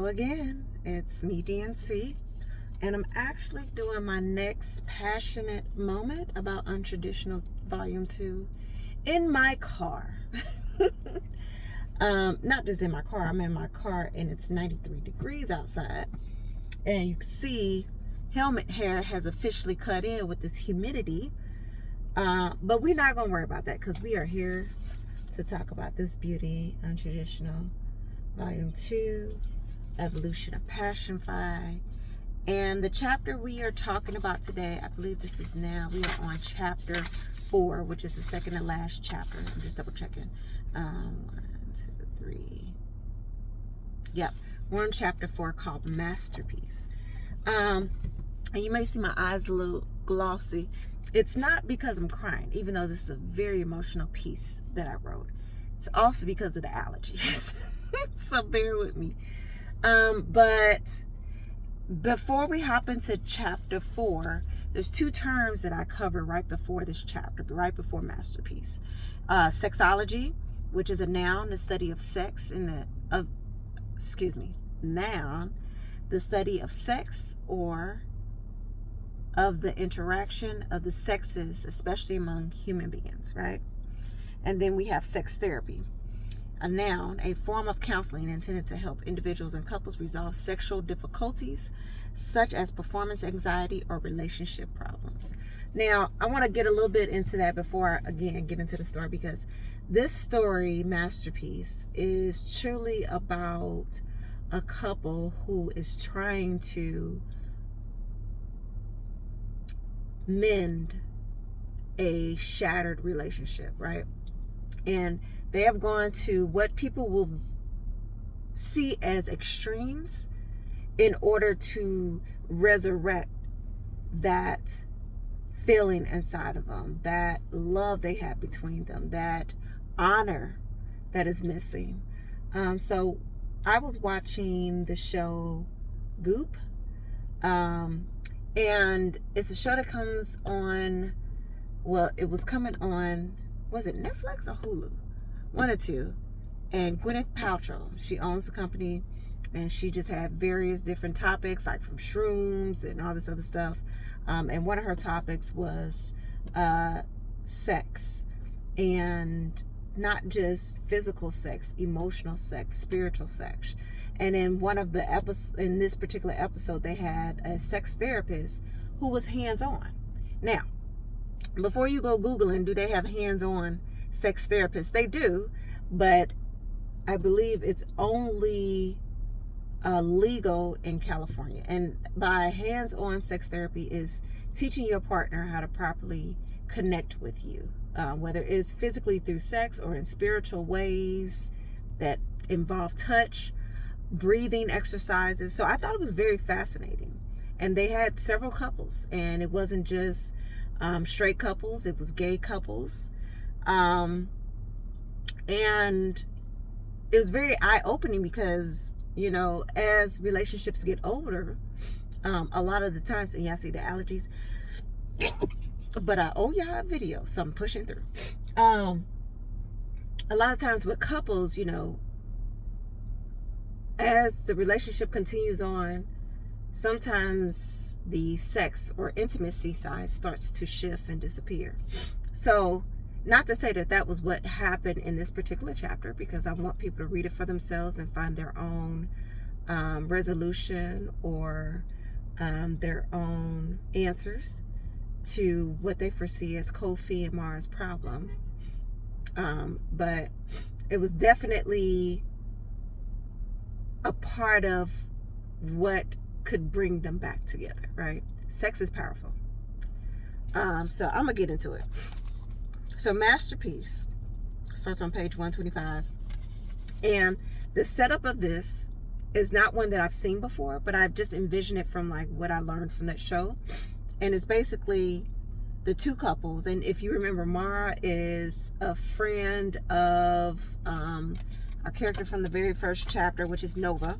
Hello again, it's me, DNC, and I'm actually doing my next passionate moment about Untraditional Volume 2 in my car. Not just in my car, I'm in my car and it's 93 degrees outside. And you can see helmet hair has officially cut in with this humidity. But we're not going to worry about that because we are here to talk about this beauty, Untraditional Volume 2. Evolution of Passionify. And the chapter we are talking about today, I believe we are on chapter 4, which is the second to last chapter. I'm just double checking. 1, 2, 3. Yep, we're on chapter 4 called Masterpiece. And you may see my eyes a little glossy. It's not because I'm crying, even though this is a very emotional piece that I wrote. It's also because of the allergies. So bear with me. But before we hop into chapter 4, there's 2 terms that I cover right before this chapter, right before Masterpiece. Sexology, which is a noun, the study of sex noun, the study of sex or of the interaction of the sexes, especially among human beings, right? And then we have sex therapy. A noun, a form of counseling intended to help individuals and couples resolve sexual difficulties such as performance anxiety or relationship problems. Now, I want to get a little bit into that before I, again, get into the story, because this story, Masterpiece, is truly about a couple who is trying to mend a shattered relationship, right? And they have gone to what people will see as extremes in order to resurrect that feeling inside of them, that love they have between them, that honor that is missing. So I was watching the show Goop, and it's a show that comes on, well, it was coming on, was it Netflix or Hulu? One or two. And Gwyneth Paltrow, she owns the company, and she just had various different topics, like from shrooms and all this other stuff. And one of her topics was sex, and not just physical sex, emotional sex, spiritual sex. And in one of the in this particular episode, they had a sex therapist who was hands-on. Now, before you go Googling, do they have hands-on sex therapists? They do, but I believe it's only legal in California. And by hands-on sex therapy is teaching your partner how to properly connect with you, whether it's physically through sex or in spiritual ways that involve touch, breathing exercises. So I thought it was very fascinating. And they had several couples, and it wasn't just straight couples, it was gay couples. And it was very eye-opening because, you know, as relationships get older, a lot of the times, and y'all see the allergies, but I owe y'all a video, so I'm pushing through. A lot of times with couples, you know, as the relationship continues on, sometimes the sex or intimacy side starts to shift and disappear. So, not to say that that was what happened in this particular chapter, because I want people to read it for themselves and find their own resolution or their own answers to what they foresee as Kofi and Mara's problem. But it was definitely a part of what could bring them back together, right? Sex is powerful. So I'm gonna get into it. So Masterpiece starts on page 125, and the setup of this is not one that I've seen before, but I've just envisioned it from like what I learned from that show. And it's basically the 2 couples, and if you remember, Mara is a friend of a character from the very first chapter, which is Nova.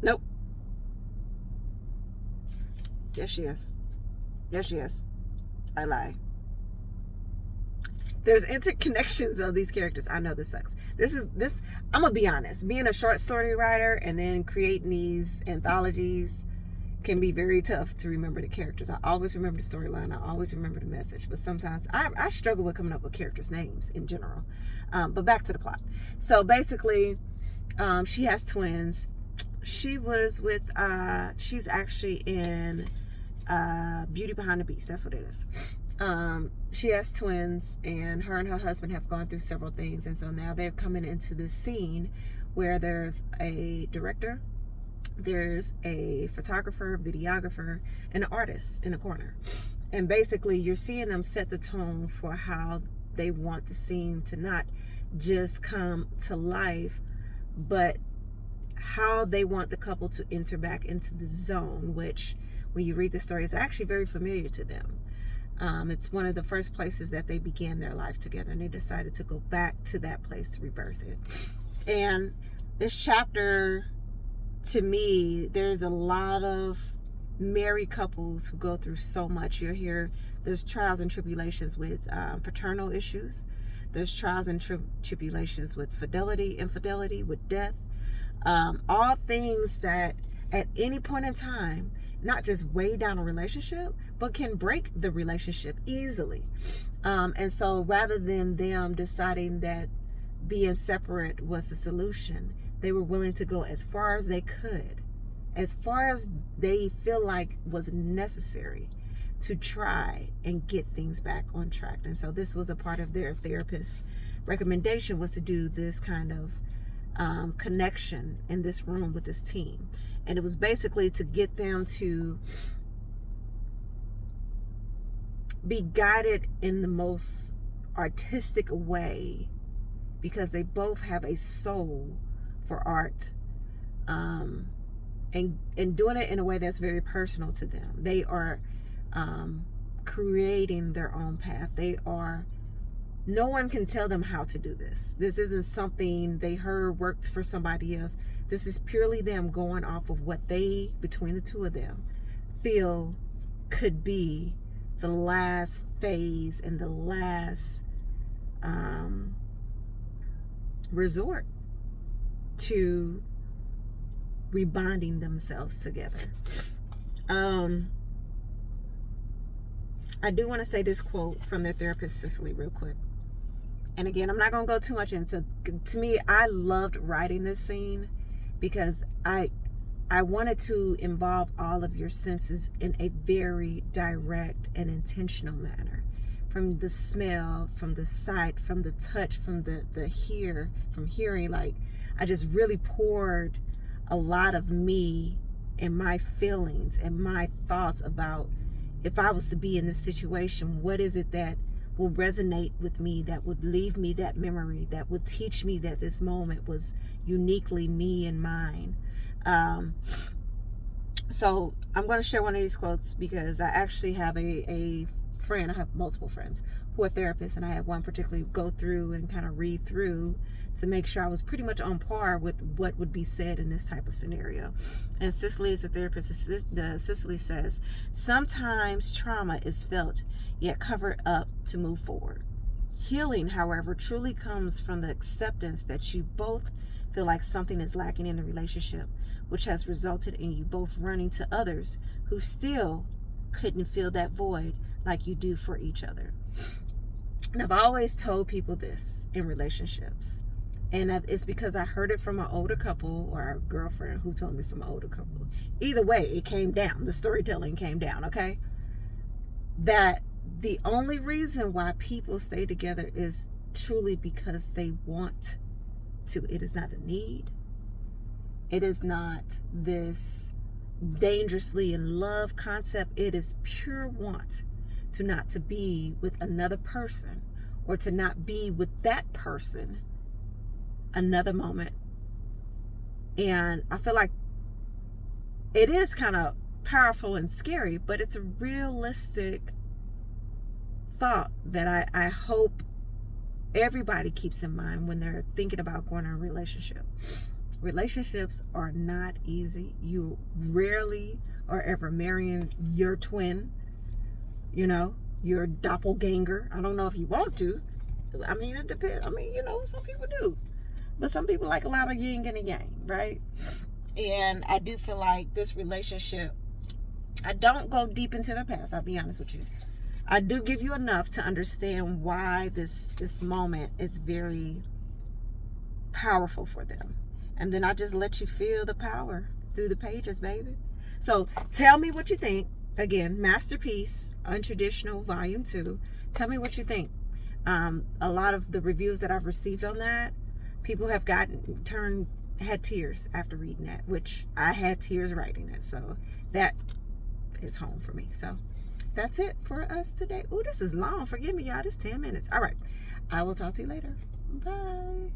Nope. Yes, she is. Yes, she is. I lie. there's interconnections of these characters. I know this sucks. This I'm gonna be honest, being a short story writer and then creating these anthologies can be very tough to remember the characters. I always remember the storyline, I always remember the message, but sometimes I struggle with coming up with characters' names in general. But back to the plot. So basically, she has twins. She was with she's actually in Beauty Behind the Beast. That's what it is. She has twins, and her husband have gone through several things, and so now they're coming into this scene where there's a director, there's a photographer, videographer, and an artist in a corner. And basically you're seeing them set the tone for how they want the scene to not just come to life, but how they want the couple to enter back into the zone, which when you read the story is actually very familiar to them. It's one of the first places that they began their life together, and they decided to go back to that place to rebirth it. And this chapter, to me, there's a lot of married couples who go through so much. You're here, there's trials and tribulations with paternal issues. There's trials and tribulations with fidelity, infidelity, with death. All things that at any point in time not just weigh down a relationship, but can break the relationship easily. And so rather than them deciding that being separate was the solution, they were willing to go as far as they could, as far as they feel like was necessary to try and get things back on track. And so this was a part of their therapist's recommendation, was to do this kind of connection in this room with this team. And it was basically to get them to be guided in the most artistic way, because they both have a soul for art, and doing it in a way that's very personal to them. They are creating their own path. No one can tell them how to do this. This isn't something they heard worked for somebody else. This is purely them going off of what they, between the two of them, feel could be the last phase and the last resort to rebonding themselves together. I do want to say this quote from their therapist, Cicely, real quick. And again, I'm not going to go too much into, to me, I loved writing this scene because I wanted to involve all of your senses in a very direct and intentional manner. From the smell, from the sight, from the touch, from the hearing. Like, I just really poured a lot of me and my feelings and my thoughts about, if I was to be in this situation, what is it that will resonate with me, that would leave me that memory, that would teach me that this moment was uniquely me and mine. So I'm going to share one of these quotes because I actually have a friend, I have multiple friends who are therapists, and I had one particularly go through and kind of read through to make sure I was pretty much on par with what would be said in this type of scenario. And Cicely is a therapist. Cicely says, sometimes trauma is felt yet covered up to move forward. Healing, however, truly comes from the acceptance that you both feel like something is lacking in the relationship, which has resulted in you both running to others who still couldn't fill that void like you do for each other. And I've always told people this in relationships, and it's because I heard it from an older couple, or a girlfriend who told me from an older couple. Either way, it came down. The storytelling came down, okay? That the only reason why people stay together is truly because they want to. It is not a need. It is not this dangerously in love concept. It is pure want to not to be with another person, or to not be with that person another moment. And I feel like it is kind of powerful and scary, but it's a realistic thought that I hope everybody keeps in mind when they're thinking about going in a relationship. Relationships are not easy. You rarely are ever marrying your twin, your doppelganger. I don't know if you want to, I mean, it depends. I mean, some people do. But some people like a lot of yin and yang, right? And I do feel like this relationship, I don't go deep into their past, I'll be honest with you. I do give you enough to understand why this moment is very powerful for them. And then I just let you feel the power through the pages, baby. So tell me what you think. Again, Masterpiece, Untraditional, Volume 2. Tell me what you think. A lot of the reviews that I've received on that, people have had tears after reading that, which I had tears writing it. So that is home for me. So that's it for us today. Ooh, this is long. Forgive me, y'all. This 10 minutes. All right. I will talk to you later. Bye.